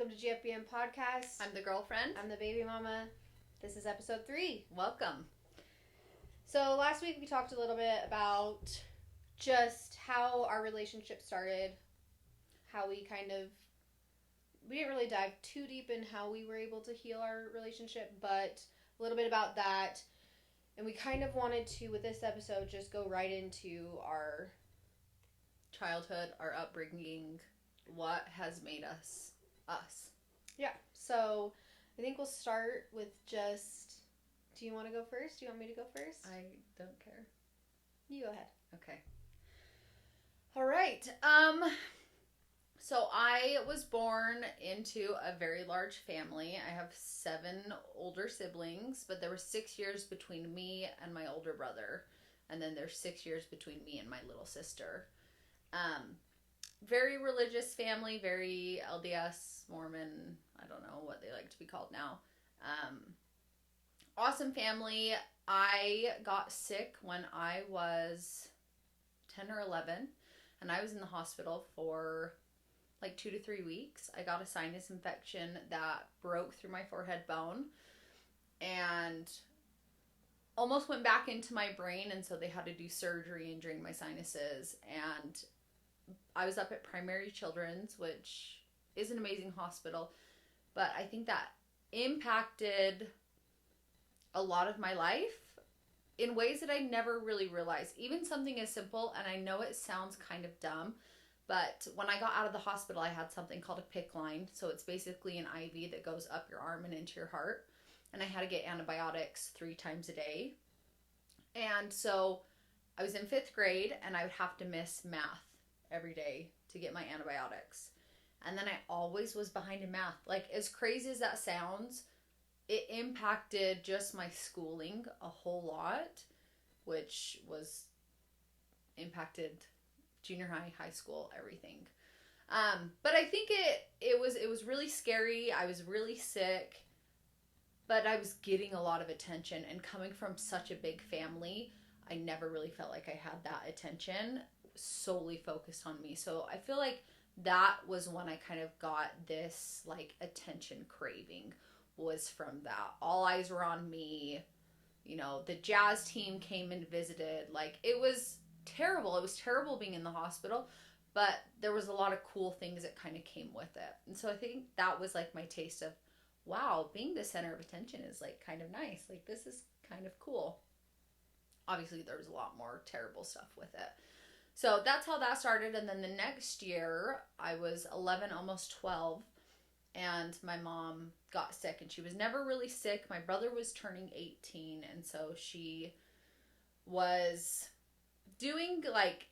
welcome to GFBM Podcast. I'm the girlfriend. I'm the baby mama. This is episode 3. Welcome. So last week we talked a little bit about just how our relationship started, how we didn't really dive too deep in how we were able to heal our relationship, but a little bit about that. And we kind of wanted to, with this episode, just go right into our childhood, our upbringing, what has made us us. Yeah. So I think we'll start with just, do you want to go first? Do you want me to go first? I don't care. You go ahead. Okay. All right. So I was born into a very large family. I have 7 older siblings, but there were 6 years between me and my older brother. And then there's 6 years between me and my little sister. Very religious family, very LDS, Mormon, I don't know what they like to be called now. Awesome family. I got sick when I was 10 or 11, and I was in the hospital for like 2 to 3 weeks. I got a sinus infection that broke through my forehead bone and almost went back into my brain, and so they had to do surgery and drain my sinuses. And I was up at Primary Children's, which is an amazing hospital, but I think that impacted a lot of my life in ways that I never really realized. Even something as simple, and I know it sounds kind of dumb, but when I got out of the hospital, I had something called a PICC line. So it's basically an IV that goes up your arm and into your heart. And I had to get antibiotics 3 times a day. And so I was in 5th grade, and I would have to miss math every day to get my antibiotics. And then I always was behind in math. Like, as crazy as that sounds, it impacted just my schooling a whole lot, which was impacted junior high, high school, everything. But I think it was really scary. I was really sick, but I was getting a lot of attention, and coming from such a big family, I never really felt like I had that attention solely focused on me. So I feel like that was when I kind of got this like attention craving, was from that. All eyes were on me. You know, the jazz team came and visited. Like, it was terrible. It was terrible being in the hospital, but there was a lot of cool things that kind of came with it. And so I think that was like my taste of, wow, being the center of attention is like kind of nice. Like, this is kind of cool. Obviously, there was a lot more terrible stuff with it. So that's how that started. And then the next year, I was 11, almost 12, and my mom got sick, and she was never really sick. My brother was turning 18, and so she was doing, like,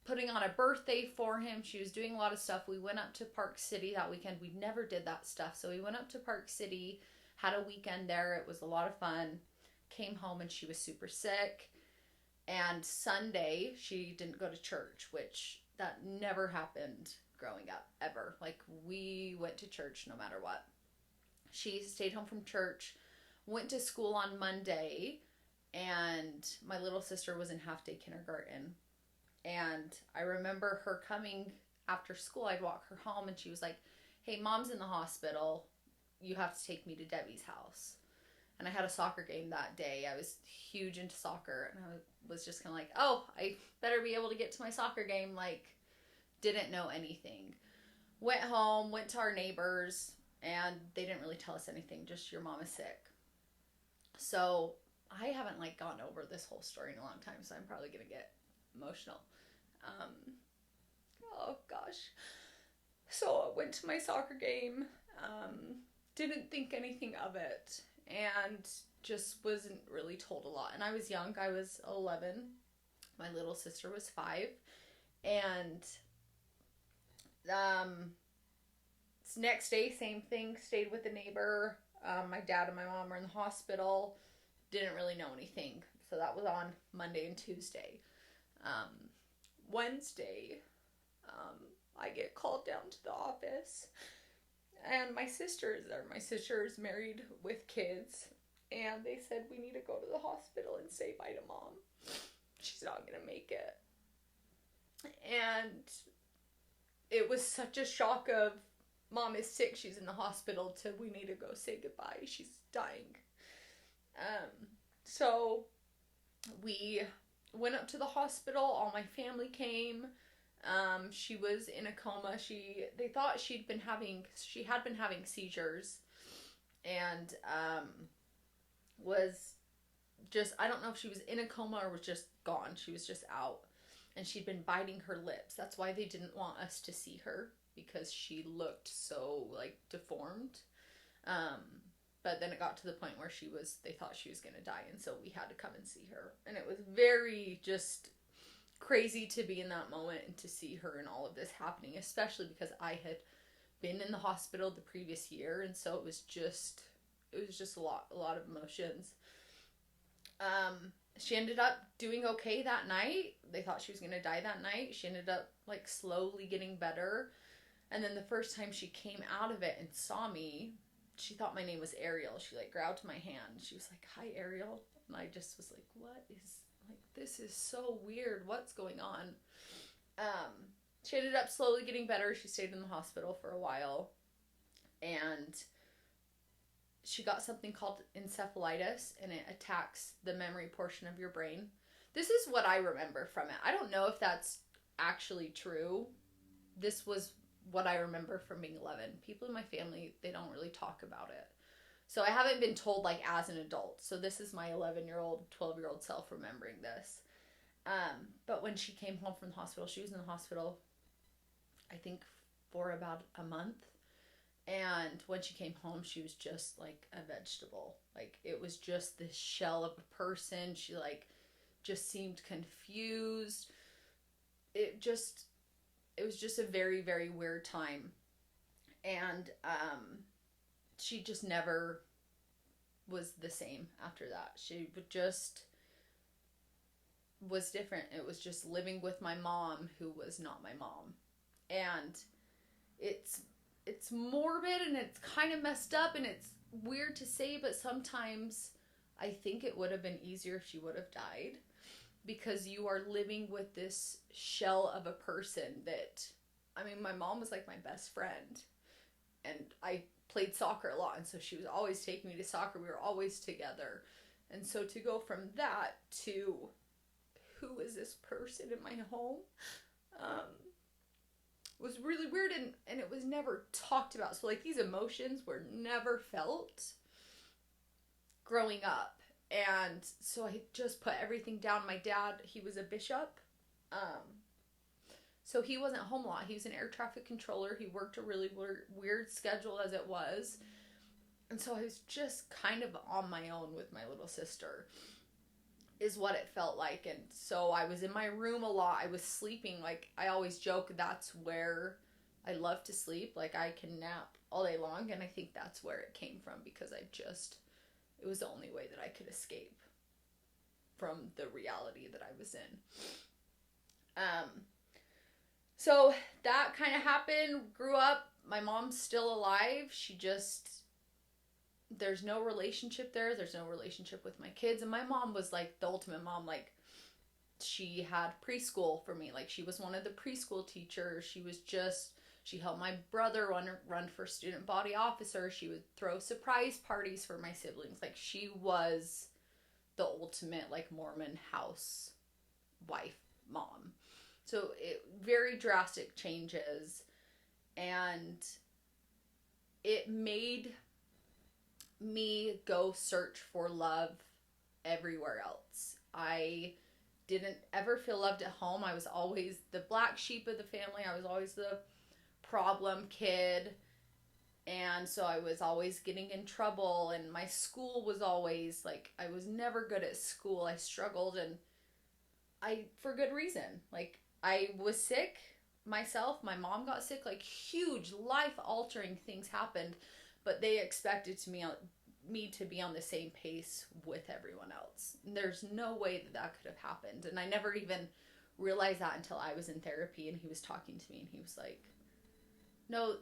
putting on a birthday for him. She was doing a lot of stuff. We went up to Park City that weekend. We never did that stuff. So we went up to Park City, had a weekend there. It was a lot of fun. Came home, and she was super sick. And Sunday, she didn't go to church, which that never happened growing up, ever. Like, we went to church no matter what. She stayed home from church, went to school on Monday, and my little sister was in half-day kindergarten. And I remember her coming after school. I'd walk her home, and she was like, hey, Mom's in the hospital. You have to take me to Debbie's house. And I had a soccer game that day. I was huge into soccer, and I was just kind of like, oh, I better be able to get to my soccer game. Like, didn't know anything. Went home, went to our neighbors, and they didn't really tell us anything. Just, your mom is sick. So I haven't like gotten over this whole story in a long time, so I'm probably going to get emotional. Oh gosh. So I went to my soccer game, didn't think anything of it, and just wasn't really told a lot. And I was young. I was 11. My little sister was 5. And next day, same thing. Stayed with the neighbor. My dad and my mom were in the hospital. Didn't really know anything. So that was on Monday and Tuesday. Wednesday, I get called down to the office. And my sister is there. My sister is married with kids. And they said, we need to go to the hospital and say bye to Mom. She's not going to make it. And it was such a shock of, Mom is sick, she's in the hospital, to we need to go say goodbye, she's dying. So we went up to the hospital, all my family came. She was in a coma. They thought she had been having seizures, and was just, I don't know if she was in a coma or was just gone. She was just out, and she'd been biting her lips. That's why they didn't want us to see her, because she looked so like deformed. But then it got to the point where they thought she was going to die, and so we had to come and see her. And it was very just crazy to be in that moment and to see her and all of this happening, especially because I had been in the hospital the previous year, and so it was just a lot of emotions. She ended up doing okay that night. They thought she was going to die that night. She ended up like slowly getting better. And then the first time she came out of it and saw me, she thought my name was Ariel. She like grabbed my hand. She was like, "Hi, Ariel." And I just was like, this is so weird. What's going on? She ended up slowly getting better. She stayed in the hospital for a while. And she got something called encephalitis, and it attacks the memory portion of your brain. This is what I remember from it. I don't know if that's actually true. This was what I remember from being 11. People in my family, they don't really talk about it. So I haven't been told like as an adult. So this is my 11-year-old, 12-year-old self remembering this. But when she came home from the hospital, she was in the hospital, I think, for about a month. And when she came home, she was just like a vegetable. Like, it was just this shell of a person. She like just seemed confused. It was just a very, very weird time. And she just never was the same after that. She was different. It was just living with my mom, who was not my mom. And it's morbid, and it's kind of messed up, and it's weird to say, but sometimes I think it would have been easier if she would have died, because you are living with this shell of a person that, I mean, my mom was like my best friend, and I played soccer a lot, and so she was always taking me to soccer. We were always together. And so to go from that to, who is this person in my home, was really weird, and it was never talked about. So like, these emotions were never felt growing up. And so I just put everything down. My dad, he was a bishop. So he wasn't home a lot. He was an air traffic controller. He worked a really weird schedule as it was. And so I was just kind of on my own with my little sister, is what it felt like. And so I was in my room a lot. I was sleeping. Like, I always joke, that's where I love to sleep. Like, I can nap all day long. And I think that's where it came from, because it was the only way that I could escape from the reality that I was in. So that kind of happened. Grew up. My mom's still alive. There's no relationship there. There's no relationship with my kids. And my mom was like the ultimate mom. Like, she had preschool for me. Like, she was one of the preschool teachers. She helped my brother run for student body officer. She would throw surprise parties for my siblings. Like, she was the ultimate like Mormon house wife mom. So very drastic changes, and it made me go search for love everywhere else. I didn't ever feel loved at home. I was always the black sheep of the family. I was always the problem kid. And so I was always getting in trouble, and my school was always like, I was never good at school. I struggled, and for good reason. Like, I was sick myself. My mom got sick. Like, huge life-altering things happened, but they expected me to be on the same pace with everyone else. And there's no way that could have happened. And I never even realized that until I was in therapy, and he was talking to me, and he was like, "No,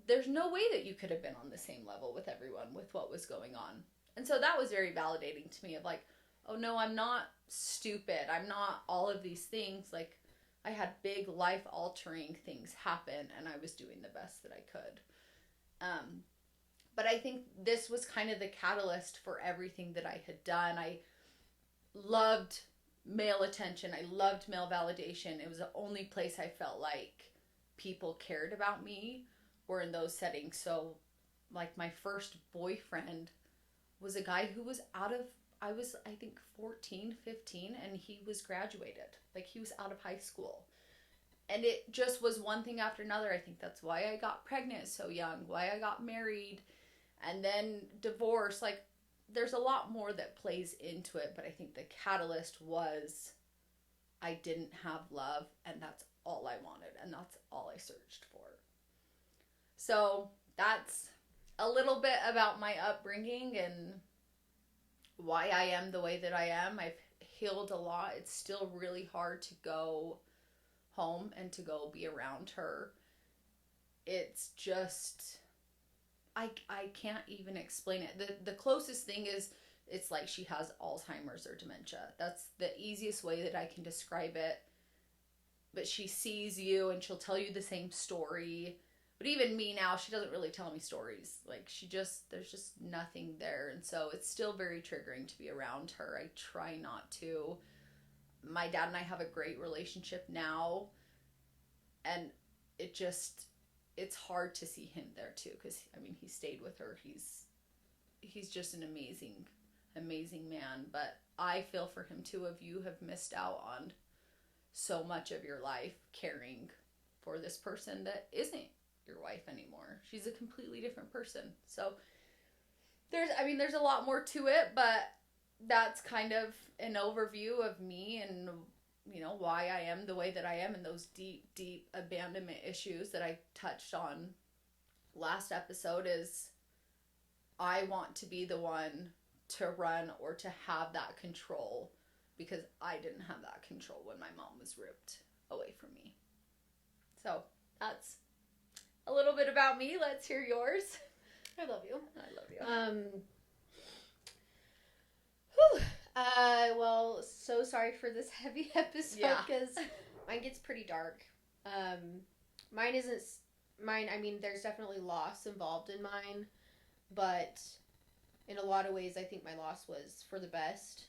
there's no way that you could have been on the same level with everyone with what was going on." And so that was very validating to me, of like, oh no, I'm not stupid. I'm not all of these things. Like, I had big life altering things happen, and I was doing the best that I could. But I think this was kind of the catalyst for everything that I had done. I loved male attention. I loved male validation. It was the only place I felt like people cared about me were in those settings. So, like, my first boyfriend was a guy who was I was, I think, 14, 15, and he was graduated. Like, he was out of high school. And it just was one thing after another. I think that's why I got pregnant so young, why I got married, and then divorced. Like, there's a lot more that plays into it, but I think the catalyst was I didn't have love, and that's all I wanted, and that's all I searched for. So that's a little bit about my upbringing and why I am the way that I am. I've healed a lot. It's still really hard to go home and to go be around her. It's just, I can't even explain it. The closest thing is it's like she has Alzheimer's or dementia. That's the easiest way that I can describe it. But she sees you and she'll tell you the same story. But even me now, she doesn't really tell me stories. Like, there's just nothing there. And so it's still very triggering to be around her. I try not to. My dad and I have a great relationship now. And it's hard to see him there too. Because, I mean, he stayed with her. He's just an amazing, amazing man. But I feel for him too, if you have missed out on so much of your life caring for this person that isn't your wife anymore. She's a completely different person. So there's a lot more to it, but that's kind of an overview of me and, you know, why I am the way that I am, and those deep, deep abandonment issues that I touched on last episode. Is I want to be the one to run or to have that control, because I didn't have that control when my mom was ripped away from me. So that's a little bit about me. Let's hear yours. I love you. I love you. Well, so sorry for this heavy episode, because mine gets pretty dark. Mine isn't, I mean, there's definitely loss involved in mine, but in a lot of ways, I think my loss was for the best.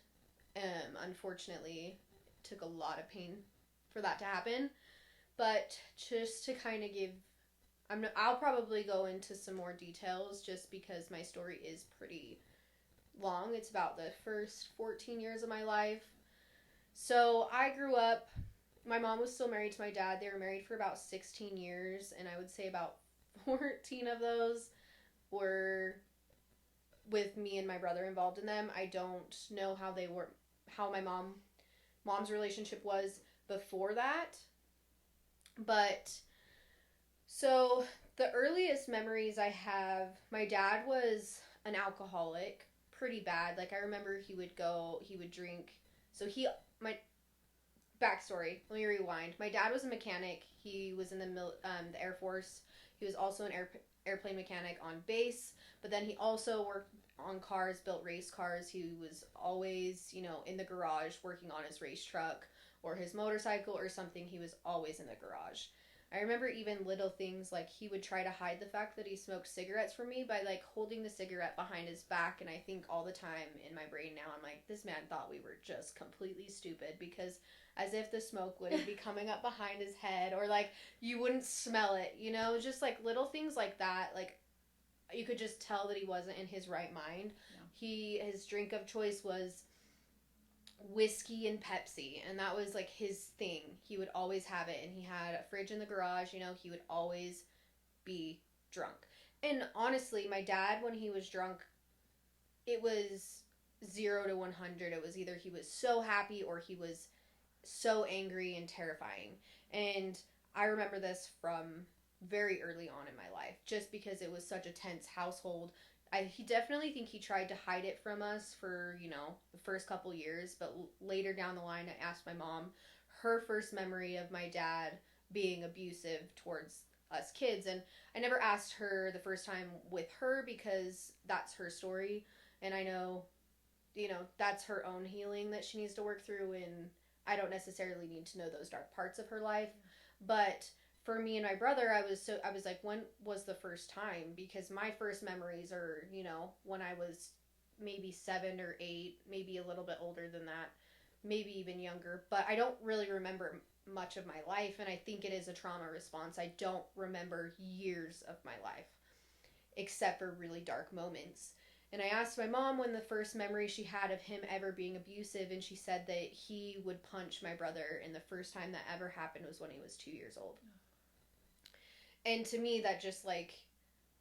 Unfortunately, it took a lot of pain for that to happen, but just to kind of give, I'll probably go into some more details just because my story is pretty long. It's about the first 14 years of my life. So I grew up, my mom was still married to my dad. They were married for about 16 years, and I would say about 14 of those were with me and my brother involved in them. I don't know how my mom's relationship was before that. But so the earliest memories I have, my dad was an alcoholic, pretty bad. Like, I remember he would drink. So my backstory, let me rewind. My dad was a mechanic. He was in the Air Force. He was also an airplane mechanic on base, but then he also worked on cars, built race cars. He was always, you know, in the garage working on his race truck or his motorcycle or something. He was always in the garage. I remember even little things like he would try to hide the fact that he smoked cigarettes from me by like holding the cigarette behind his back. And I think all the time in my brain now, I'm like, this man thought we were just completely stupid, because as if the smoke wouldn't be coming up behind his head, or like you wouldn't smell it, you know, just like little things like that. Like, you could just tell that he wasn't in his right mind. Yeah. His drink of choice was whiskey and Pepsi, and that was like his thing. He would always have it, and he had a fridge in the garage. You know, he would always be drunk. And honestly, my dad, when he was drunk, it was 0 to 100. It was either he was so happy or he was so angry and terrifying. And I remember this from very early on in my life, just because it was such a tense household. He definitely think he tried to hide it from us for, you know, the first couple years, but later down the line, I asked my mom her first memory of my dad being abusive towards us kids, and I never asked her the first time with her, because that's her story, and I know, you know, that's her own healing that she needs to work through, and I don't necessarily need to know those dark parts of her life. But for me and my brother, I was like, when was the first time? Because my first memories are, when I was maybe 7 or 8, maybe a little bit older than that, maybe even younger. But I don't really remember much of my life, and I think it is a trauma response. I don't remember years of my life, except for really dark moments. And I asked my mom when the first memory she had of him ever being abusive, and she said that he would punch my brother, and the first time that ever happened was when he was 2 years old. And to me, that just like,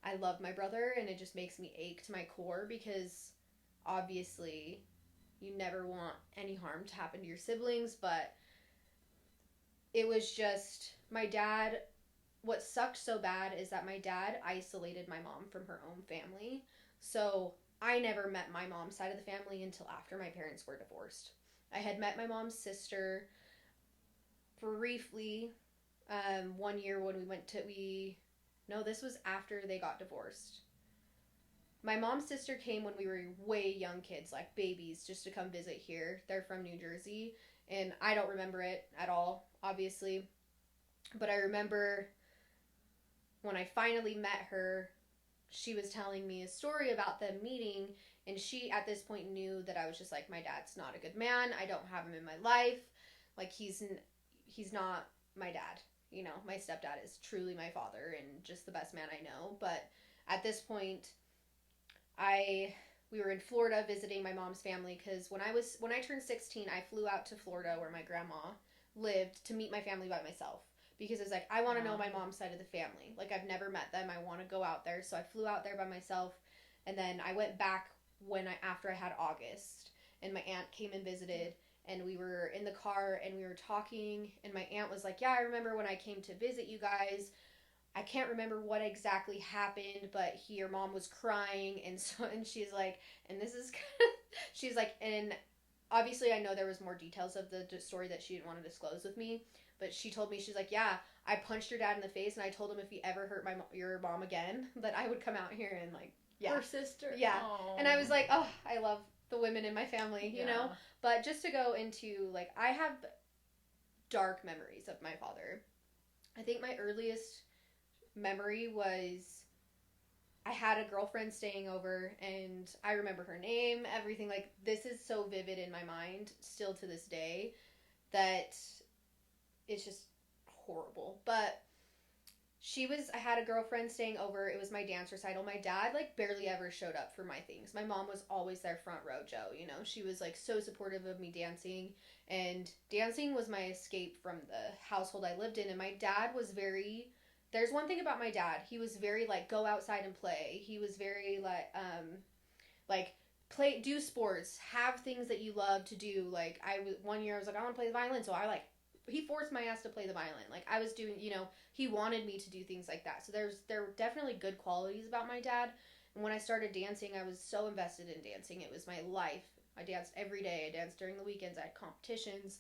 I love my brother, and it just makes me ache to my core, because obviously you never want any harm to happen to your siblings, but it was just my dad. What sucked so bad is that my dad isolated my mom from her own family. So I never met my mom's side of the family until after my parents were divorced. I had met my mom's sister briefly, one year when no, this was after they got divorced. My mom's sister came when we were way young kids, like babies, just to come visit here. They're from New Jersey, and I don't remember it at all, obviously. But I remember when I finally met her, she was telling me a story about them meeting, and she at this point knew that I was just like, my dad's not a good man. I don't have him in my life. Like, he's not my dad. My stepdad is truly my father and just the best man I know. But at this point, we were in Florida visiting my mom's family, because when I turned 16, I flew out to Florida where my grandma lived to meet my family by myself, because it's like, I want to know my mom's side of the family. Like, I've never met them. I want to go out there. So I flew out there by myself, and then I went back after I had August, and my aunt came and visited, and we were in the car and we were talking, and my aunt was like, yeah, I remember when I came to visit you guys. I can't remember what exactly happened, but your mom was crying, and she's like, and this is she's like, and obviously I know there was more details of the story that she didn't want to disclose with me, but she told me, she's like, yeah, I punched your dad in the face, and I told him if he ever hurt your mom again, that I would come out here and like, yeah. Her sister. Yeah. Aww. And I was like, oh, I love the women in my family, you know? But just to go into, like, I have dark memories of my father. I think my earliest memory was I had a girlfriend staying over, and I remember her name, everything. Like, this is so vivid in my mind still to this day that it's just horrible. But I had a girlfriend staying over. It was my dance recital. My dad, like, barely ever showed up for my things. My mom was always there front row, Joe, She was, like, so supportive of me dancing, and dancing was my escape from the household I lived in. And my dad was there's one thing about my dad. He was very, like, go outside and play. He was very, like, do sports, have things that you love to do. Like, one year I was like, I want to play the violin, so he forced my ass to play the violin. Like, I was doing, he wanted me to do things like that. So there were definitely good qualities about my dad. And when I started dancing, I was so invested in dancing. It was my life. I danced every day. I danced during the weekends. I had competitions.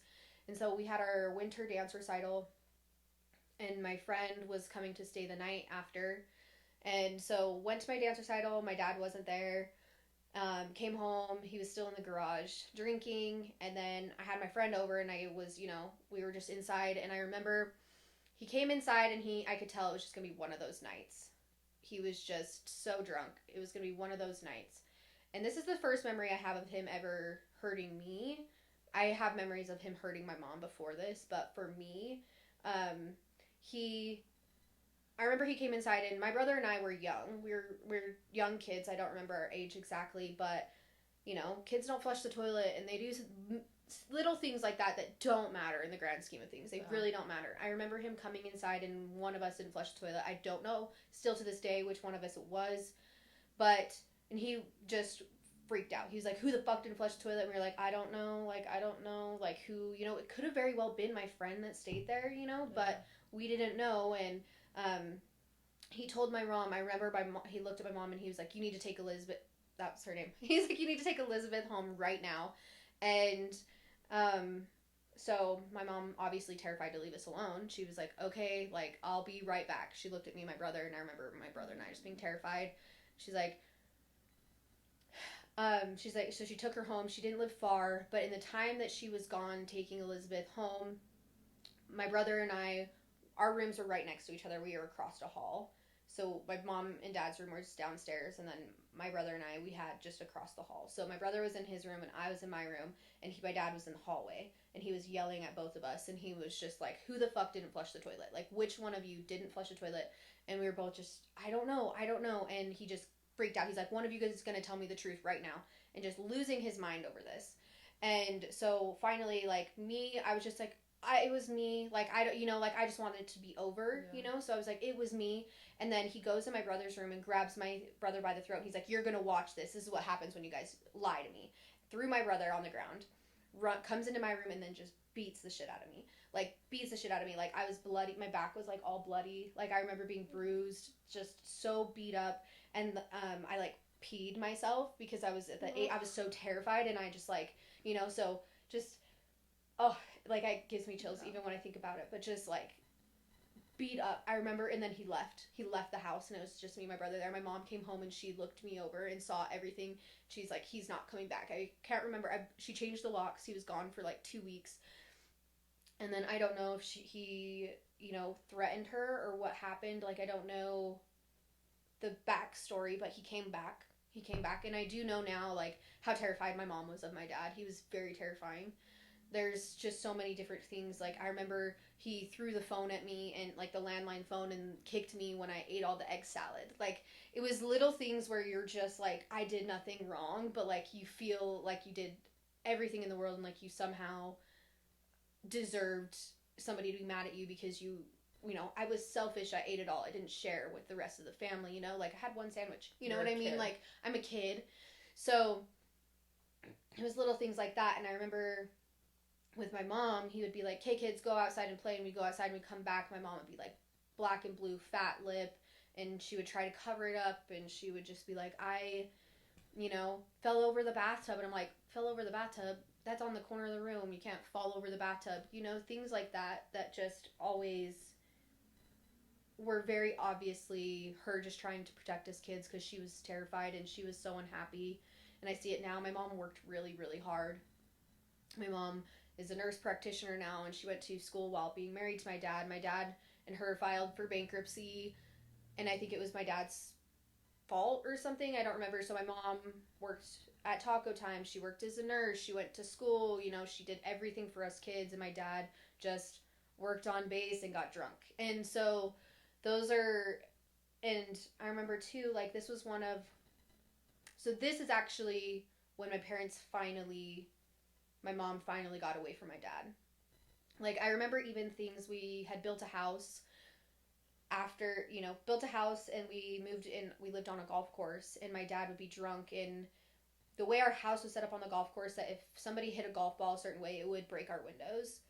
And so we had our winter dance recital, and my friend was coming to stay the night after. And so went to my dance recital. My dad wasn't there. Came home. He was still in the garage drinking. And then I had my friend over, and I was, we were just inside. And I remember he came inside, and I could tell it was just going to be one of those nights. He was just so drunk. It was going to be one of those nights. And this is the first memory I have of him ever hurting me. I have memories of him hurting my mom before this, but for me, I remember he came inside, and my brother and I were young. We're young kids. I don't remember our age exactly, but kids don't flush the toilet, and they do little things like that don't matter in the grand scheme of things. They really don't matter. I remember him coming inside, and one of us didn't flush the toilet. I don't know still to this day which one of us it was, and he just freaked out. He was like, who the fuck didn't flush the toilet? And we were like, I don't know, like who, it could have very well been my friend that stayed there, but we didn't know. And he told my mom, I remember he looked at my mom, and he was like, you need to take Elizabeth, that's her name. He's like, you need to take Elizabeth home right now. And so my mom, obviously terrified to leave us alone, she was like, okay, like, I'll be right back. She looked at me and my brother, and I remember my brother and I just being terrified. She's like, so she took her home. She didn't live far, but in the time that she was gone taking Elizabeth home, my brother and I, our rooms were right next to each other. We were across a hall. So my mom and dad's room was downstairs, and then my brother and I, we had just across the hall. So my brother was in his room, and I was in my room, and my dad was in the hallway, and he was yelling at both of us, and he was just like, who the fuck didn't flush the toilet? Like, which one of you didn't flush the toilet? And we were both just, I don't know. And he just freaked out. He's like, one of you guys is going to tell me the truth right now, and just losing his mind over this. And so finally, like, me, I was just like, it was me. Like, I don't, like, I just wanted it to be over, So I was like, it was me. And then he goes in my brother's room and grabs my brother by the throat. He's like, you're going to watch this. This is what happens when you guys lie to me. Threw my brother on the ground, comes into my room, and then just beats the shit out of me. Like, beats the shit out of me. Like, I was bloody. My back was, like, all bloody. Like, I remember being bruised, just so beat up. And I, like, peed myself because I was at the I was so terrified. And I just, like, so just, oh, like, it gives me chills even when I think about it. But just, like, beat up. I remember, and then he left the house, and it was just me and my brother there. My mom came home, and she looked me over and saw everything. She's like, he's not coming back. I can't remember. She changed the locks. He was gone for like 2 weeks, and then I don't know if he threatened her or what happened. Like, I don't know the backstory, but he came back, and I do know now, like, how terrified my mom was of my dad. He was very terrifying. There's just so many different things. Like, I remember he threw the phone at me, and, like, the landline phone, and kicked me when I ate all the egg salad. Like, it was little things where you're just like, I did nothing wrong, but, like, you feel like you did everything in the world, and, like, you somehow deserved somebody to be mad at you because I was selfish. I ate it all. I didn't share with the rest of the family, Like, I had one sandwich. You know what I mean? Like, I'm a kid. So, it was little things like that, and I remember with my mom, he would be like, "Hey kids, go outside and play," and we'd go outside and we'd come back. My mom would be like black and blue, fat lip, and she would try to cover it up, and she would just be like, I fell over the bathtub. And I'm like, fell over the bathtub? That's on the corner of the room. You can't fall over the bathtub. Things like that just always were very obviously her just trying to protect us kids because she was terrified and she was so unhappy. And I see it now. My mom worked really, really hard. My mom is a nurse practitioner now, and she went to school while being married to my dad. My dad and her filed for bankruptcy, and I think it was my dad's fault or something. I don't remember. So my mom worked at Taco Time. She worked as a nurse. She went to school. She did everything for us kids, and my dad just worked on base and got drunk. And so and I remember too, like, this was this is actually when my mom finally got away from my dad. Like, I remember even things, we had built a house after, built a house, and we moved in, we lived on a golf course, and my dad would be drunk, and the way our house was set up on the golf course, that if somebody hit a golf ball a certain way, it would break our windows.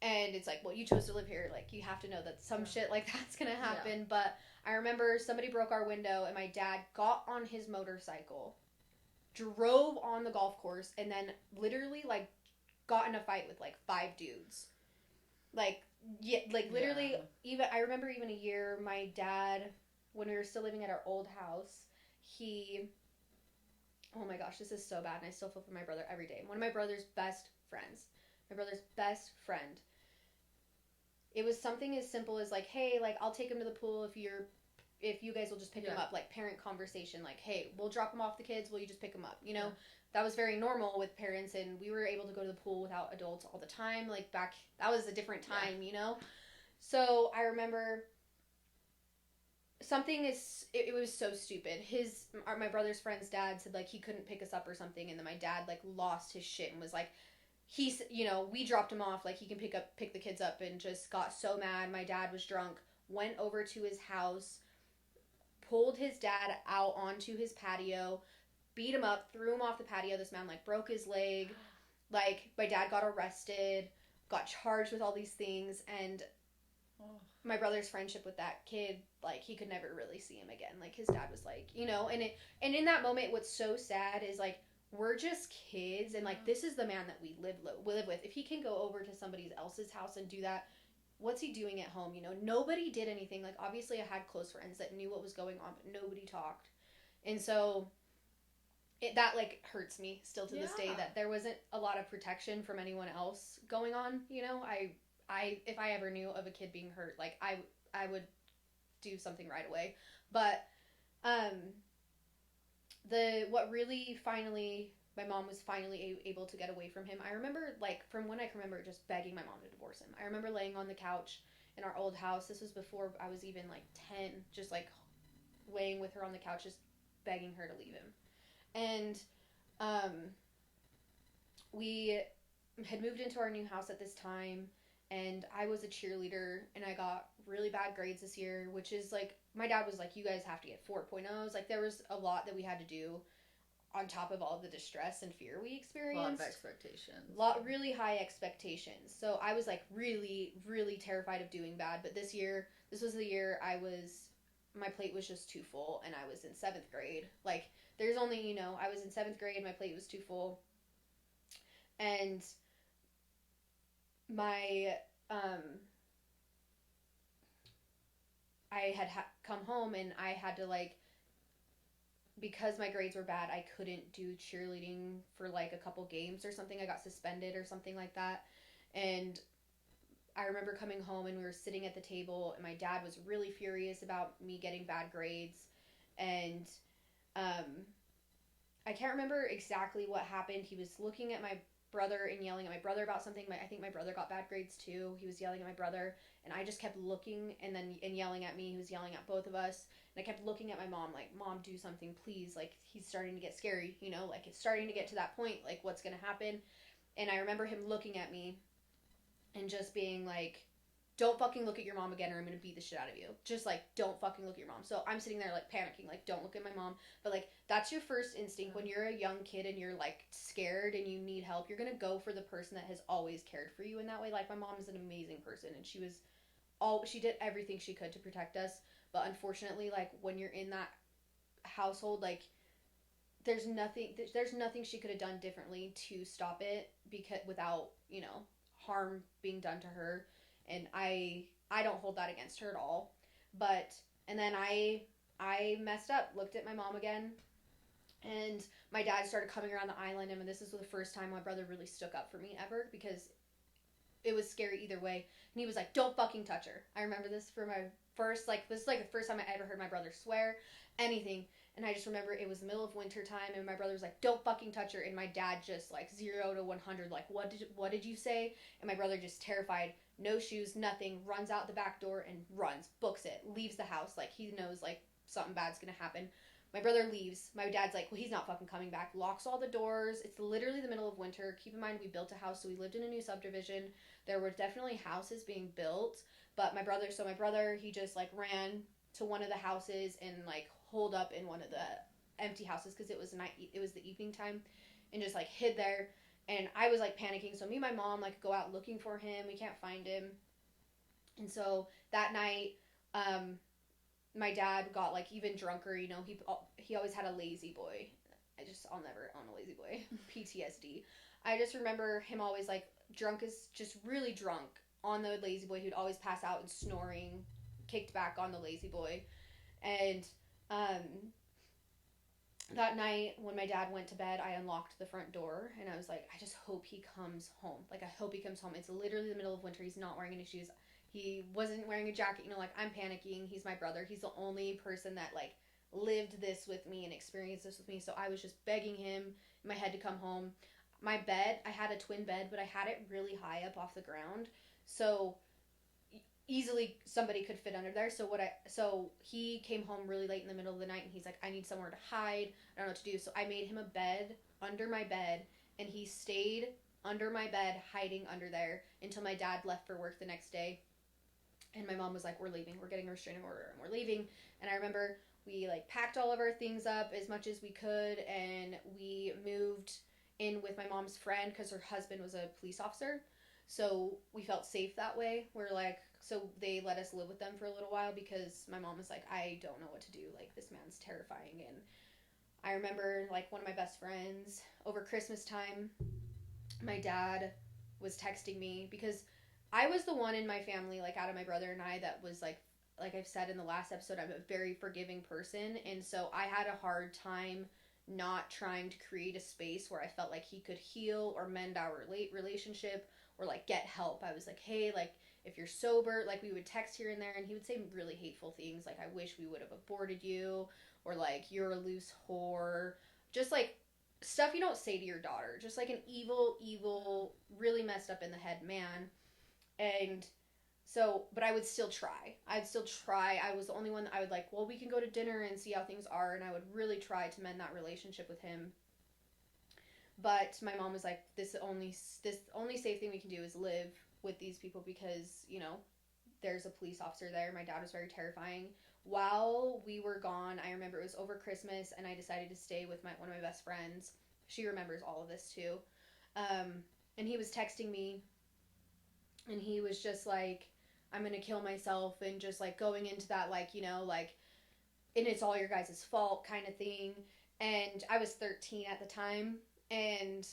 And it's like, well, you chose to live here, like, you have to know that some shit like that's gonna happen. Yeah. But I remember somebody broke our window, and my dad got on his motorcycle, drove on the golf course, and then literally, like, got in a fight with, like, 5 dudes. Like, yeah, like, literally, even, I remember even a year, my dad, when we were still living at our old house, oh my gosh, this is so bad, and I still feel for my brother every day. One of my brother's best friend, it was something as simple as, like, hey, like, I'll take him to the pool if you guys will just pick him up, like, parent conversation, like, hey, we'll drop him off the kids, will you just pick him up, That was very normal with parents, and we were able to go to the pool without adults all the time, like, that was a different time, So, I remember it was so stupid. My brother's friend's dad said, like, he couldn't pick us up or something, and then my dad, like, lost his shit and was like, we dropped him off, like, he can pick the kids up, and just got so mad. My dad was drunk, went over to his house, pulled his dad out onto his patio, beat him up, threw him off the patio. This man, like, broke his leg. Like, my dad got arrested, got charged with all these things, and my brother's friendship with that kid, like, he could never really see him again. Like, his dad was like, and in that moment, what's so sad is, like, we're just kids, and, like, this is the man that we live with. If he can go over to somebody else's house and do that, what's he doing at home? Nobody did anything. Like, obviously I had close friends that knew what was going on, but nobody talked. And so that, like, hurts me still to this day, that there wasn't a lot of protection from anyone else going on. if I ever knew of a kid being hurt, like I would do something right away. But um the what really finally my mom was finally able to get away from him. I remember, like, from when I can remember, just begging my mom to divorce him. I remember laying on the couch in our old house. This was before I was even like 10, just like laying with her on the couch, just begging her to leave him. And um, we had moved into our new house at this time, and I was a cheerleader, and I got really bad grades this year, which is like, my dad was like, you guys have to get 4.0s. Like, there was a lot that we had to do on top of all the distress and fear we experienced. A lot of expectations. Really high expectations. So I was like really, really terrified of doing bad. But this was the year my plate was just too full, and I was in 7th grade. Like, there's only, I was in 7th grade, my plate was too full. And my, I had come home, and I had to, like, because my grades were bad, I couldn't do cheerleading for like a couple games or something. I got suspended or something like that. And I remember coming home, and we were sitting at the table, and my dad was really furious about me getting bad grades. And I can't remember exactly what happened. He was looking at my brother and yelling at my brother about something. I think my brother got bad grades too. He was yelling at my brother, and I just kept looking and yelling at me. He was yelling at both of us. And I kept looking at my mom, like, Mom, do something, please. Like, he's starting to get scary, like, it's starting to get to that point. Like, what's going to happen? And I remember him looking at me and just being like, don't fucking look at your mom again, or I'm going to beat the shit out of you. Just, like, don't fucking look at your mom. So I'm sitting there, like, panicking, like, don't look at my mom. But, like, that's your first instinct when you're a young kid and you're, like, scared and you need help. You're going to go for the person that has always cared for you in that way. Like, my mom is an amazing person, and she did everything she could to protect us. But unfortunately, like, when you're in that household, like, there's nothing she could have done differently to stop it, because without, harm being done to her. And I don't hold that against her at all. But and then I messed up, looked at my mom again, and my dad started coming around the island, and this is the first time my brother really stuck up for me ever, because it was scary either way. And he was like, don't fucking touch her. I remember this for my first, like, this is like the first time I ever heard my brother swear anything. And I just remember it was the middle of winter time, and my brother was like, don't fucking touch her. And my dad just, like, 0 to 100, like, what did you say? And my brother, just terrified, no shoes, nothing, runs out the back door and runs, books it, leaves the house. Like, he knows, like, something bad's gonna happen. My brother leaves. My dad's like, well, he's not fucking coming back. Locks all the doors. It's literally the middle of winter. Keep in mind, we built a house, so we lived in a new subdivision. There were definitely houses being built, but my brother, he just, like, ran to one of the houses and, like, holed up in one of the empty houses, because it was the evening time, and just, like, hid there. And I was, like, panicking. So me and my mom, like, go out looking for him. We can't find him. And so that night, my dad got, like, even drunker. He always had a lazy boy. I'll never own a lazy boy. PTSD. I just remember him always, like, just really drunk on the lazy boy. He would always pass out and snoring, kicked back on the lazy boy. And that night when my dad went to bed, I unlocked the front door, and I was like, I just hope he comes home. Like, I hope he comes home. It's literally the middle of winter. He's not wearing any shoes. He wasn't wearing a jacket. Like, I'm panicking. He's my brother. He's the only person that, like, lived this with me and experienced this with me. So I was just begging him in my head to come home. My bed, I had a twin bed, but I had it really high up off the ground. So easily somebody could fit under there. So he came home really late in the middle of the night, and he's like, I need somewhere to hide. I don't know what to do. So I made him a bed under my bed, and he stayed under my bed, hiding under there, until my dad left for work the next day. And my mom was like, we're leaving. We're getting a restraining order, and we're leaving. And I remember we, like, packed all of our things up as much as we could, and we moved in with my mom's friend, because her husband was a police officer. So we felt safe that way. So they let us live with them for a little while, because my mom was like, I don't know what to do. Like, this man's terrifying. And I remember, like, one of my best friends, over Christmas time, my dad was texting me, because I was the one in my family, like, out of my brother and I, that was, like I've said in the last episode, I'm a very forgiving person. And so I had a hard time not trying to create a space where I felt like he could heal or mend our relationship, or like get help. I was like, hey, like if you're sober, like we would text here and there, and he would say really hateful things like, I wish we would have aborted you, or like you're a loose whore, just like stuff you don't say to your daughter, just like an evil, really messed up in the head man. And so, but I would still try. I'd still try. I was the only one that I would like, well, we can go to dinner and see how things are. And I would really try to mend that relationship with him. But my mom was like, this only safe thing we can do is live with these people because, there's a police officer there. My dad was very terrifying. While we were gone, I remember it was over Christmas and I decided to stay with one of my best friends. She remembers all of this too. And he was texting me and he was just like, I'm gonna kill myself, and just like going into that, like, and it's all your guys' fault kind of thing. And I was 13 at the time, and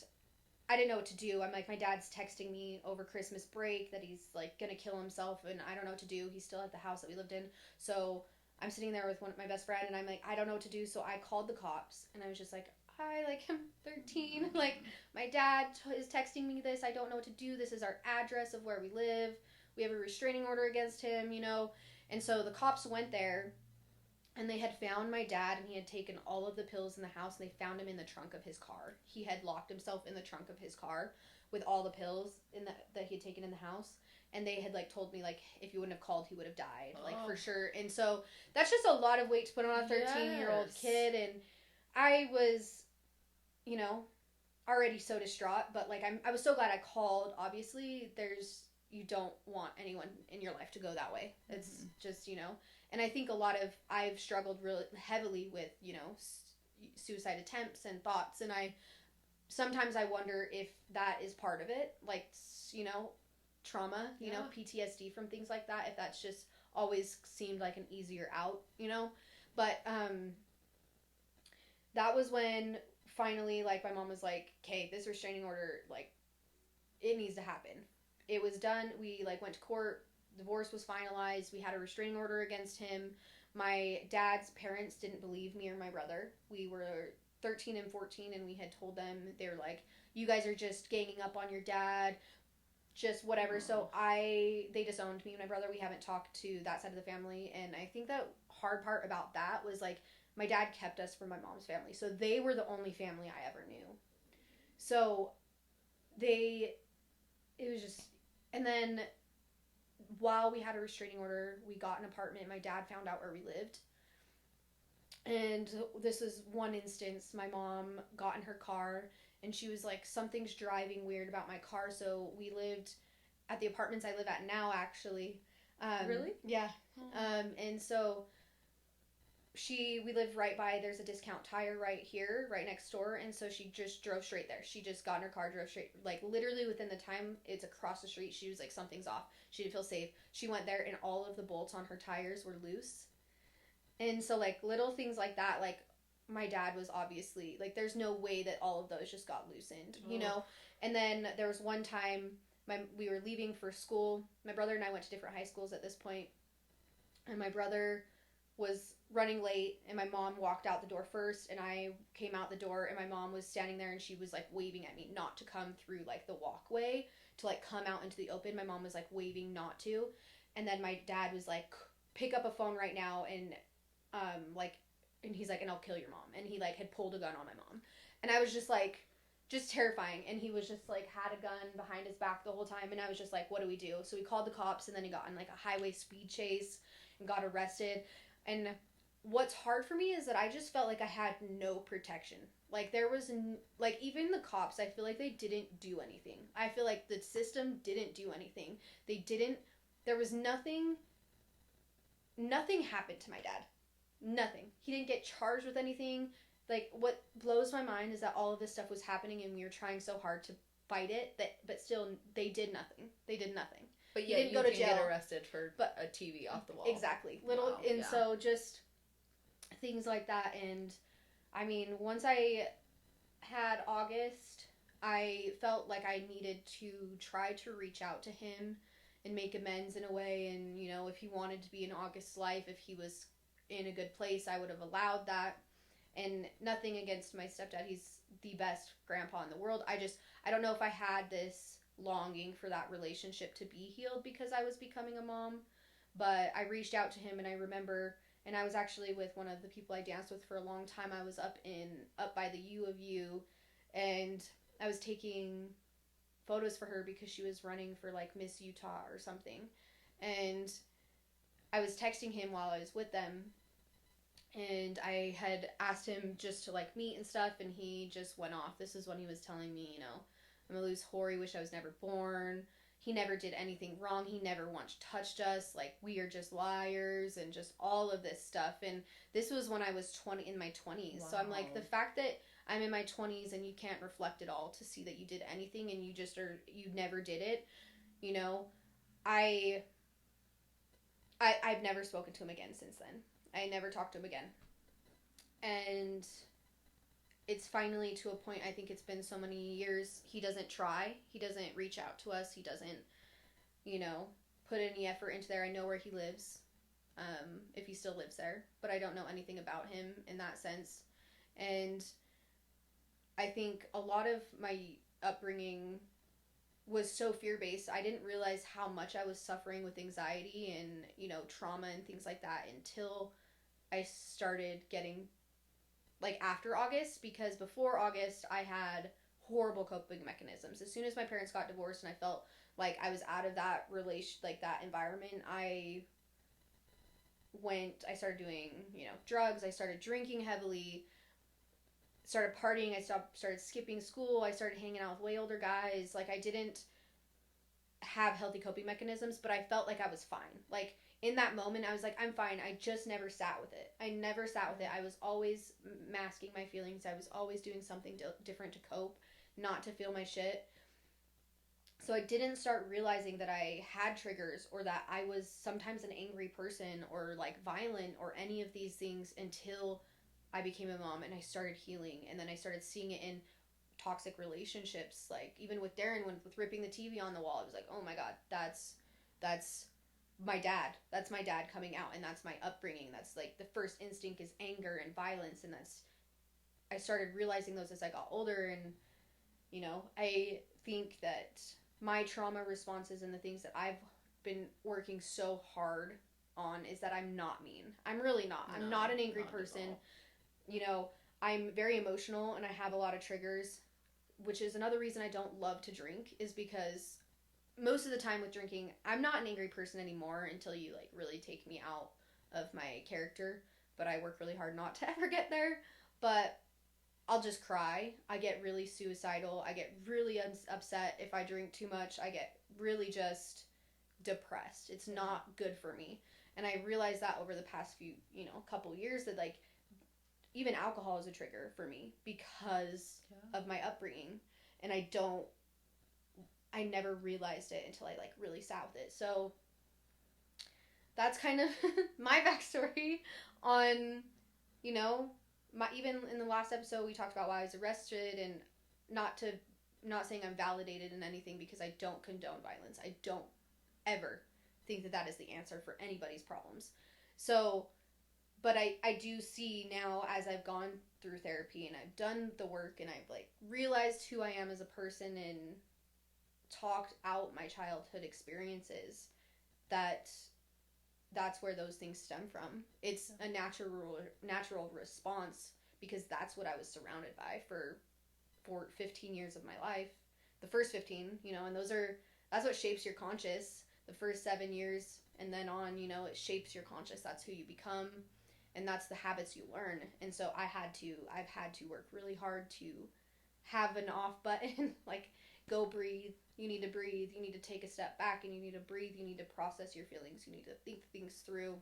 I didn't know what to do. I'm like, my dad's texting me over Christmas break that he's like gonna kill himself, and I don't know what to do. He's still at the house that we lived in. So I'm sitting there with my best friend, and I'm like, I don't know what to do. So I called the cops, and I was just like, hi, like, I'm 13. Like, my dad is texting me this. I don't know what to do. This is our address of where we live. We have a restraining order against him, And so the cops went there, and they had found my dad, and he had taken all of the pills in the house, and they found him in the trunk of his car. He had locked himself in the trunk of his car with all the pills that he had taken in the house. And they had, like, told me, like, if you wouldn't have called, he would have died, like, for sure. And so that's just a lot of weight to put on a 13-year-old kid. And I was, already so distraught. But, like, I was so glad I called. Obviously, you don't want anyone in your life to go that way. It's just, and I think I've struggled really heavily with, suicide attempts and thoughts. And sometimes I wonder if that is part of it. Like, trauma, PTSD from things like that. If that's just always seemed like an easier out, But, that was when finally, like, my mom was like, okay, this restraining order, like, it needs to happen. It was done. We, like, went to court. Divorce was finalized. We had a restraining order against him. My dad's parents didn't believe me or my brother. We were 13 and 14, and we had told them, they were like, you guys are just ganging up on your dad, just whatever. So they disowned me and my brother. We haven't talked to that side of the family. And I think the hard part about that was, like, my dad kept us from my mom's family. So they were the only family I ever knew. So it was just, and then while we had a restraining order, we got an apartment. My dad found out where we lived. And this was one instance. My mom got in her car and she was like, something's driving weird about my car. So we lived at the apartments I live at now, actually. Really? Yeah. And so we live right by, there's a Discount Tire right here, right next door, and so she just drove straight there. She just got in her car, drove straight, like, literally within the time it's across the street. She was like, something's off. She didn't feel safe. She went there, and all of the bolts on her tires were loose. And so, like, little things like that, like, my dad was obviously, like, there's no way that all of those just got loosened, And then there was one time, we were leaving for school. My brother and I went to different high schools at this point, and my brother was running late, and my mom walked out the door first, and I came out the door, and my mom was standing there, and she was, like, waving at me not to come through, like, the walkway to, like, come out into the open. My mom was, like, waving not to. And then my dad was like, pick up a phone right now, and and he's like, and I'll kill your mom. And he, like, had pulled a gun on my mom. And I was just like, just terrifying. And he was just, like, had a gun behind his back the whole time. And I was just like, what do we do? So we called the cops, and then he got in, like, a highway speed chase and got arrested. And what's hard for me is that I just felt like I had no protection. Like, there was, like, even the cops, I feel like they didn't do anything. I feel like the system didn't do anything. There was nothing happened to my dad. Nothing. He didn't get charged with anything. Like, what blows my mind is that all of this stuff was happening, and we were trying so hard to fight it, but still, they did nothing. They did nothing. But yet you can get arrested for a TV off the wall. Exactly. So just things like that. And I mean, once I had August, I felt like I needed to try to reach out to him and make amends in a way. And, if he wanted to be in August's life, if he was in a good place, I would have allowed that. And nothing against my stepdad. He's the best grandpa in the world. I don't know if I had this longing for that relationship to be healed because I was becoming a mom. But I reached out to him, and I remember, and I was actually with one of the people I danced with for a long time. I was up by the U of U, and I was taking photos for her because she was running for like Miss Utah or something. And I was texting him while I was with them, and I had asked him just to like meet and stuff, and he just went off. This is when he was telling me, I'm gonna lose Hori, wish I was never born. He never did anything wrong. He never once touched us. Like, we are just liars, and just all of this stuff. And this was when I was in my 20s. Wow. So I'm like, the fact that I'm in my 20s and you can't reflect at all to see that you did anything, and you you never did it, I've never spoken to him again since then. I never talked to him again. And it's finally to a point, I think it's been so many years, he doesn't try. He doesn't reach out to us. He doesn't, put any effort into there. I know where he lives, if he still lives there. But I don't know anything about him in that sense. And I think a lot of my upbringing was so fear-based. I didn't realize how much I was suffering with anxiety and, trauma and things like that until I started getting, like, after August, because before August I had horrible coping mechanisms. As soon as my parents got divorced and I felt like I was out of that that environment, I started doing, drugs. I started drinking heavily, started partying. I started skipping school. I started hanging out with way older guys. Like, I didn't have healthy coping mechanisms, but I felt like I was fine. Like, in that moment, I was like, I'm fine. I just never sat with it. I never sat with it. I was always masking my feelings. I was always doing something different to cope, not to feel my shit. So I didn't start realizing that I had triggers, or that I was sometimes an angry person, or like violent, or any of these things, until I became a mom and I started healing. And then I started seeing it in toxic relationships. Like, even with Darren, with ripping the TV on the wall, I was like, oh my God, that's my dad. That's my dad coming out, and that's my upbringing. That's like the first instinct is anger and violence, and I started realizing those as I got older. And I think that my trauma responses and the things that I've been working so hard on is that I'm not mean. I'm really not. I'm not an angry person. I'm very emotional, and I have a lot of triggers, which is another reason I don't love to drink, is because most of the time with drinking, I'm not an angry person anymore until you like really take me out of my character. But I work really hard not to ever get there. But I'll just cry. I get really suicidal. I get really upset if I drink too much. I get really just depressed. It's not good for me. And I realized that over the past few, couple years, that like even alcohol is a trigger for me because of my upbringing. And I never realized it until I like really sat with it. So that's kind of my backstory on, even in the last episode we talked about why I was arrested, and not saying I'm validated in anything, because I don't condone violence. I don't ever think that is the answer for anybody's problems. So, but I do see now, as I've gone through therapy and I've done the work and I've like realized who I am as a person and talked out my childhood experiences, that's where those things stem from. It's a natural response, because that's what I was surrounded by for 15 years of my life. The first 15, and that's what shapes your conscious. The first 7 years and then on, it shapes your conscious. That's who you become, and that's the habits you learn. And so I've had to work really hard to have an off button, like, go breathe. You need to breathe. You need to take a step back, and you need to breathe. You need to process your feelings. You need to think things through,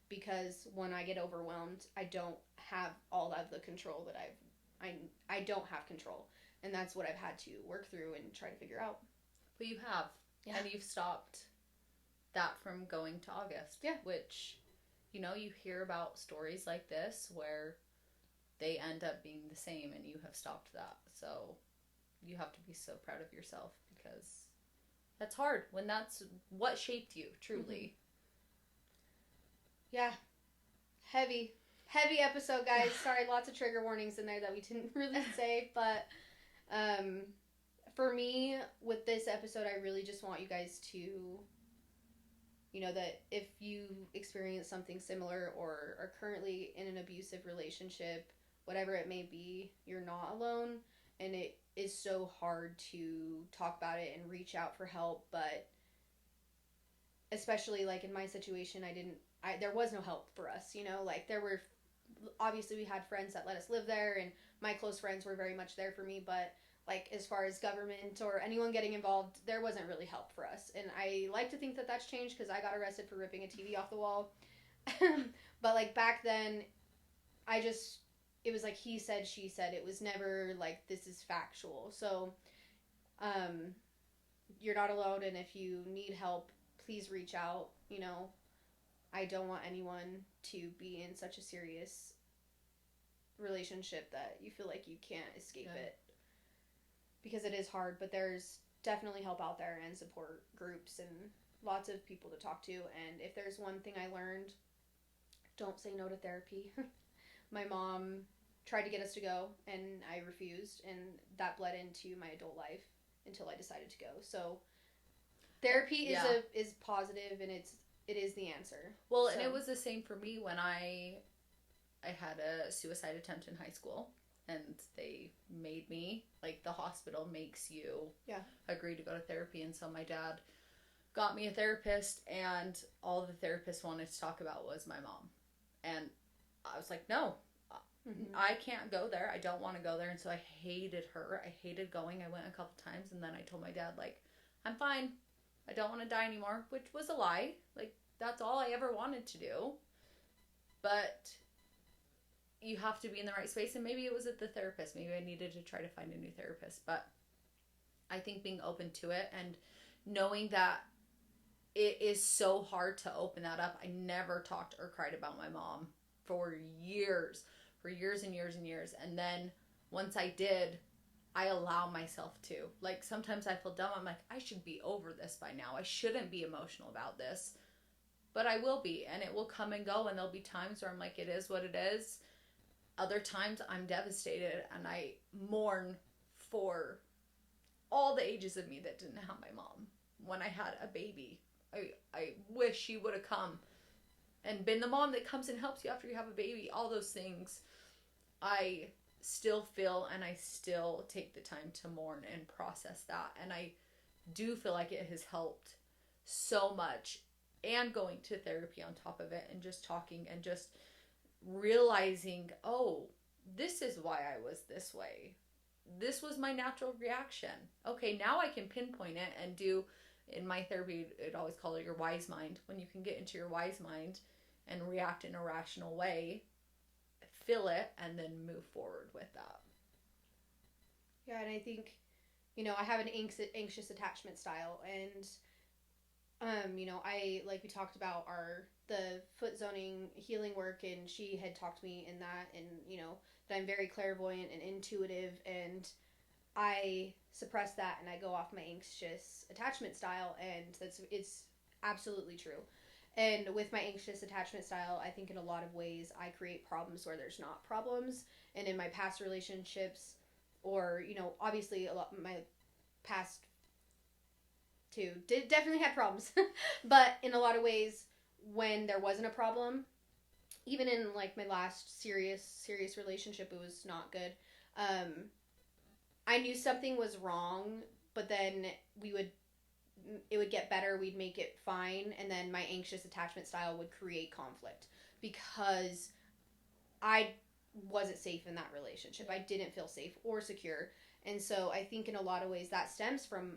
because when I get overwhelmed, I don't have all of the control that I don't have control. And that's what I've had to work through and try to figure out. But you have. Yeah. And you've stopped that from going to August. Yeah. Which, you hear about stories like this where they end up being the same, and you have stopped that. So you have to be so proud of yourself, because that's hard when that's what shaped you, truly. Mm-hmm. Yeah. Heavy episode, guys. Sorry, lots of trigger warnings in there that we didn't really say, but for me, with this episode, I really just want you guys to, that if you experience something similar or are currently in an abusive relationship, whatever it may be, you're not alone. And it is so hard to talk about it and reach out for help. But especially like in my situation, there was no help for us, like there were, obviously we had friends that let us live there, and my close friends were very much there for me, but like as far as government or anyone getting involved, there wasn't really help for us. And I like to think that that's changed because I got arrested for ripping a TV off the wall. But like back then, it was like he said, she said. It was never like this is factual. So you're not alone, and if you need help, please reach out. I don't want anyone to be in such a serious relationship that you feel like you can't escape it, because it is hard. But there's definitely help out there and support groups and lots of people to talk to. And if there's one thing I learned, don't say no to therapy. My mom tried to get us to go, and I refused, and that bled into my adult life until I decided to go. So therapy is positive, and it is the answer. Well, so. And it was the same for me when I had a suicide attempt in high school, and they made me, like, the hospital makes you agree to go to therapy. And so my dad got me a therapist, and all the therapist wanted to talk about was my mom. And I was like, no, I can't go there. I don't want to go there. And so I hated her. I hated going. I went a couple times, and then I told my dad, like, I'm fine. I don't want to die anymore, which was a lie. Like, that's all I ever wanted to do. But you have to be in the right space, and maybe it was at the therapist. Maybe I needed to try to find a new therapist. But I think being open to it and knowing that it is so hard to open that up. I never talked or cried about my mom for years and years and years. And then once I did, I allow myself to. Like, sometimes I feel dumb. I'm like, I should be over this by now. I shouldn't be emotional about this. But I will be, and it will come and go, and there'll be times where I'm like, it is what it is. Other times I'm devastated, and I mourn for all the ages of me that didn't have my mom. When I had a baby, I wish she would have come and been the mom that comes and helps you after you have a baby. All those things I still feel, and I still take the time to mourn and process that. And I do feel like it has helped so much, and going to therapy on top of it, and just talking and just realizing, oh, this is why I was this way. This was my natural reaction. Okay, now I can pinpoint it and do, in my therapy, I'd always call it your wise mind. When you can get into your wise mind and react in a rational way, feel it, and then move forward with that. Yeah, and I think, I have an anxious attachment style, and I, like we talked about, the foot zoning healing work, and she had talked to me in that, and, that I'm very clairvoyant and intuitive, and I suppress that, and I go off my anxious attachment style, and it's absolutely true. And with my anxious attachment style, I think in a lot of ways I create problems where there's not problems. And in my past relationships, or, obviously my past too definitely had problems. But in a lot of ways, when there wasn't a problem, even in like my last serious relationship, it was not good. I knew something was wrong, but then it would get better, we'd make it fine, and then my anxious attachment style would create conflict because I wasn't safe in that relationship. I didn't feel safe or secure. And so I think in a lot of ways that stems from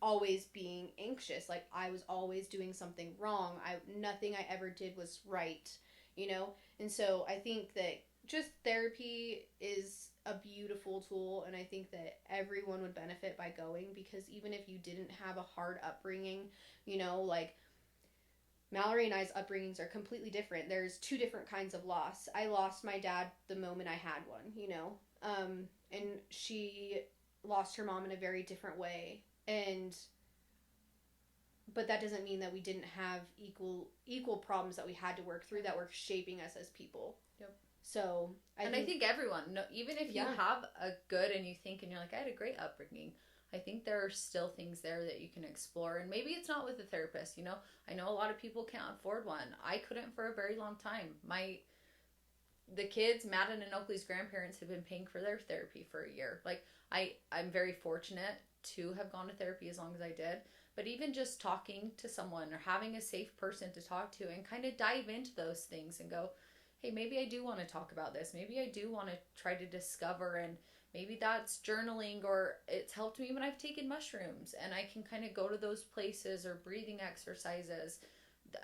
always being anxious. Like, I was always doing something wrong. Nothing I ever did was right, And so I think that just therapy is a beautiful tool, and I think that everyone would benefit by going, because even if you didn't have a hard upbringing, like Mallory and I's upbringings are completely different. There's two different kinds of loss. I lost my dad the moment I had one, and she lost her mom in a very different way, but that doesn't mean that we didn't have equal problems that we had to work through that were shaping us as people. Yep. So I think everyone, no, even if you Yeah. have a good and you think and you're like, I had a great upbringing, I think there are still things there that you can explore. And maybe it's not with a therapist, you know. I know a lot of people can't afford one. I couldn't for a very long time. The kids, Madden and Oakley's grandparents, have been paying for their therapy for a year. Like, I'm very fortunate to have gone to therapy as long as I did. But even just talking to someone or having a safe person to talk to and kind of dive into those things and go, hey, maybe I do want to talk about this. Maybe I do want to try to discover, and maybe that's journaling, or it's helped me when I've taken mushrooms and I can kind of go to those places, or breathing exercises.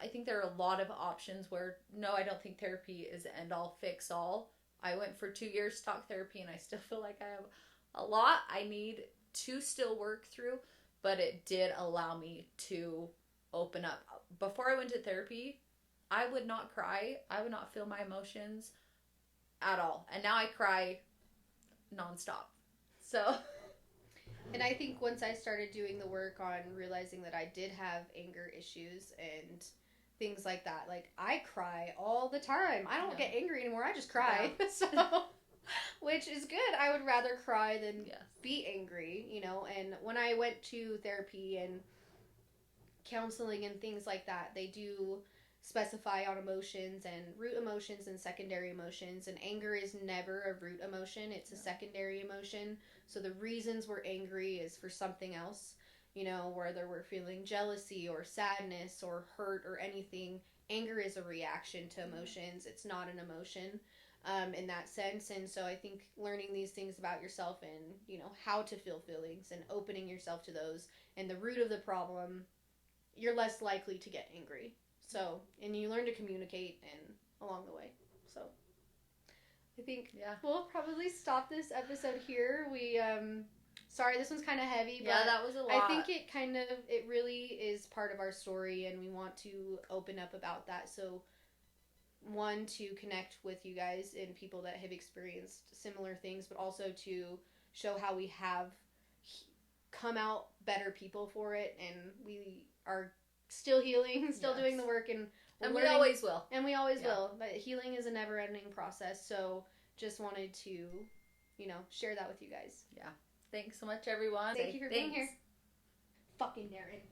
I think there are a lot of options where, no, I don't think therapy is the end all fix all. I went for 2 years talk therapy and I still feel like I have a lot I need to still work through, but it did allow me to open up. Before I went to therapy, I would not cry. I would not feel my emotions at all. And now I cry nonstop. So. And I think once I started doing the work on realizing that I did have anger issues and things like that, like I cry all the time. I don't get angry anymore. I just cry. Yeah. So, which is good. I would rather cry than be angry, you know. And when I went to therapy and counseling and things like that, they do specify on emotions and root emotions and secondary emotions, and anger is never a root emotion, it's a secondary emotion. So the reasons we're angry is for something else, you know, whether we're feeling jealousy or sadness or hurt or anything. Anger is a reaction to emotions, it's not an emotion in that sense. And so I think learning these things about yourself and, you know, how to feel feelings and opening yourself to those and the root of the problem, you're less likely to get angry. So, and you learn to communicate and along the way. So, I think we'll probably stop this episode here. We, sorry, this one's kind of heavy, but that was a lot. I think it really is part of our story, and we want to open up about that. So, one, to connect with you guys and people that have experienced similar things, but also to show how we have come out better people for it, and we are still healing, still doing the work, and we always will. And we always will. But healing is a never-ending process, so just wanted to, you know, share that with you guys. Yeah. Thanks so much, everyone. Thank you for being here. Fucking Darren.